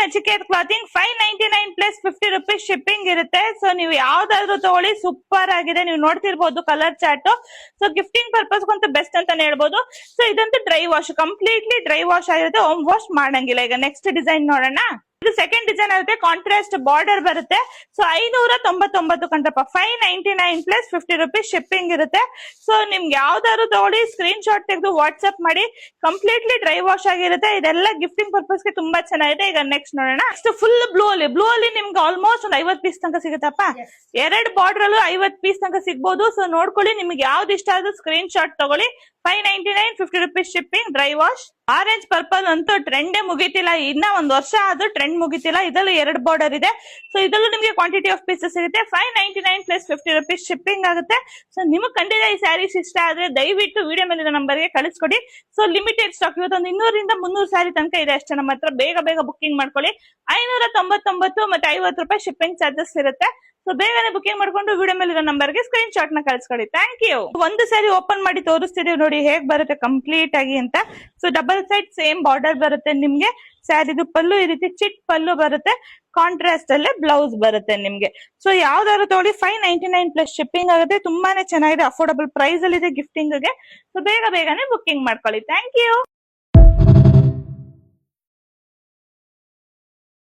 Nachiket clothing 599 plus 50 rupees shipping ಇರುತ್ತೆ. So ನೀವು ಯಾವ್ದಾದ್ರು ತಗೊಳ್ಳಿ, ಸೂಪರ್ ಆಗಿದೆ. ನೀವು ನೋಡ್ತಿರ್ಬೋದು colour chart. So gifting purpose ಅಂತೂ ಬೆಸ್ಟ್ ಅಂತಾನೆ ಹೇಳ್ಬೋದು. ಸೊ ಇದಂತೂ dry wash, completely dry wash ಆಗಿರುತ್ತೆ, ಹೋಮ್ ವಾಶ್ ಮಾಡಂಗಿಲ್ಲ. ಈಗ ನೆಕ್ಸ್ಟ್ ಡಿಸೈನ್ ನೋಡೋಣ. ಇದು ಸೆಕೆಂಡ್ ಡಿಸೈನ್ ಆಗುತ್ತೆ, ಕಾಂಟ್ರಾಸ್ಟ್ ಬಾರ್ಡರ್ ಬರುತ್ತೆ. ಸೊ 599 ಕಂಡ್ರಪ್ಪ, 599 ಪ್ಲಸ್ 50 ರುಪೀಸ್ ಶಿಪ್ಪಿಂಗ್ ಇರುತ್ತೆ. ಸೊ ನಿಮ್ಗೆ ಯಾವ್ದಾದ್ರು ತಗೊಳ್ಳಿ, ಸ್ಕ್ರೀನ್ ಶಾಟ್ ತೆಗೆದು ವಾಟ್ಸ್ಆಪ್ ಮಾಡಿ. ಕಂಪ್ಲೀಟ್ಲಿ ಡ್ರೈ ವಾಶ್ ಆಗಿರುತ್ತೆ. ಇದೆಲ್ಲ ಗಿಫ್ಟಿಂಗ್ ಪರ್ಪಸ್ಗೆ ತುಂಬಾ ಚೆನ್ನಾಗಿದೆ. ಈಗ ನೆಕ್ಸ್ಟ್ ನೋಡೋಣ. ನೆಕ್ಸ್ಟ್ ಫುಲ್ ಬ್ಲೂ ಅಲ್ಲಿ ನಿಮ್ಗೆ ಆಲ್ಮೋಸ್ಟ್ ಒಂದು 50 ಪೀಸ್ ತನಕ ಸಿಗುತ್ತಪ್ಪ. ಎರಡು ಬಾರ್ಡರ್ ಅಲ್ಲೂ 50 ಪೀಸ್ ತನಕ ಸಿಗ್ಬೋದು. ಸೊ ನೋಡ್ಕೊಳ್ಳಿ, ನಿಮ್ಗೆ ಯಾವ್ದು ಇಷ್ಟ ಆದ್ರೂ ಸ್ಕ್ರೀನ್ ಶಾಟ್ ತಗೊಳ್ಳಿ. 599 50 rupees shipping, dry wash. Orange purple ಅಂತೂ ಟ್ರೆಂಡೇ ಮುಗಿತಿಲ್ಲ, ಇನ್ನ ಒಂದ್ ವರ್ಷ ಆದ್ರೂ ಟ್ರೆಂಡ್ ಮುಗಿತಿಲ್ಲ. ಇದರಲ್ಲೂ ಎರಡು ಬಾರ್ಡರ್ ಇದೆ. ಸೊ ಇದರಲ್ಲೂ ನಿಮಗೆ ಕ್ವಾಂಟಿಟಿ ಆಫ್ ಪೀಸಸ್ ಇರುತ್ತೆ. 599 ಪ್ಲಸ್ 50 ರುಪೀಸ್ ಶಿಪ್ಪಿಂಗ್ ಆಗುತ್ತೆ. ಸೊ ನಿಮಗೆ ಖಂಡಿತ ಈ ಸ್ಯಾರೀಸ್ ಇಷ್ಟ ಆದ್ರೆ ದಯವಿಟ್ಟು ವಿಡಿಯೋ ಮೇಲಿನ ನಂಬರ್ಗೆ ಕಳಿಸ್ಕೊಡಿ. ಸೊ ಲಿಮಿಟೆಡ್ ಸ್ಟಾಕ್, ಇವತ್ತೊಂದು 200 ಇಂದ 300 ಸ್ಯಾರಿ ತನಕ ಇದೆ ಅಷ್ಟೇ ನಮ್ಮ ಹತ್ರ. ಬೇಗ ಬೇಗ ಬುಕ್ಕಿಂಗ್ ಮಾಡ್ಕೊಳ್ಳಿ. 599 ಮತ್ತೆ 50 ರೂಪಾಯಿ ಶಿಪ್ಪಿಂಗ್ ಚಾರ್ಜಸ್ ಇರುತ್ತೆ. ಸೊ ಬೇಗನೆ ಬುಕಿಂಗ್ ಮಾಡ್ಕೊಂಡು ವಿಡಿಯೋ ಮೇಲಿರೋ ನಂಬರ್ಗೆ ಸ್ಕ್ರೀನ್ ಶಾಟ್ ನ ಕಳ್ಸ್ಕೊಡಿ. Thank you. ಒಂದು ಸ್ಯಾರಿ ಓಪನ್ ಮಾಡಿ ತೋರಿಸ್ತಿದೀವಿ ನೋಡಿ ಹೇಗ್ ಬರುತ್ತೆ ಕಂಪ್ಲೀಟ್ ಆಗಿ ಅಂತ. So double side same border ಬರುತ್ತೆ ನಿಮ್ಗೆ. ಸ್ಯಾರಿದು ಪಲ್ಲು ಈ ರೀತಿ ಚಿಟ್ ಪಲ್ಲು ಬರುತ್ತೆ. ಕಾಂಟ್ರಾಸ್ಟ್ ಅಲ್ಲೇ ಬ್ಲೌಸ್ ಬರುತ್ತೆ ನಿಮ್ಗೆ. ಸೊ ಯಾವ್ದಾದ್ರು ತಗೊಳ್ಳಿ, 599 ಪ್ಲಸ್ ಶಿಪ್ಪಿಂಗ್ ಆಗುತ್ತೆ. ತುಂಬಾನೇ ಚೆನ್ನಾಗಿದೆ, ಅಫೋರ್ಡಬಲ್ ಪ್ರೈಸ್ ಅಲ್ಲಿ ಇದೆ ಗಿಫ್ಟಿಂಗ್ ಗೆ. ಸೊ ಬೇಗ ಬೇಗನೆ ಬುಕಿಂಗ್ ಮಾಡ್ಕೊಳ್ಳಿ. Thank you.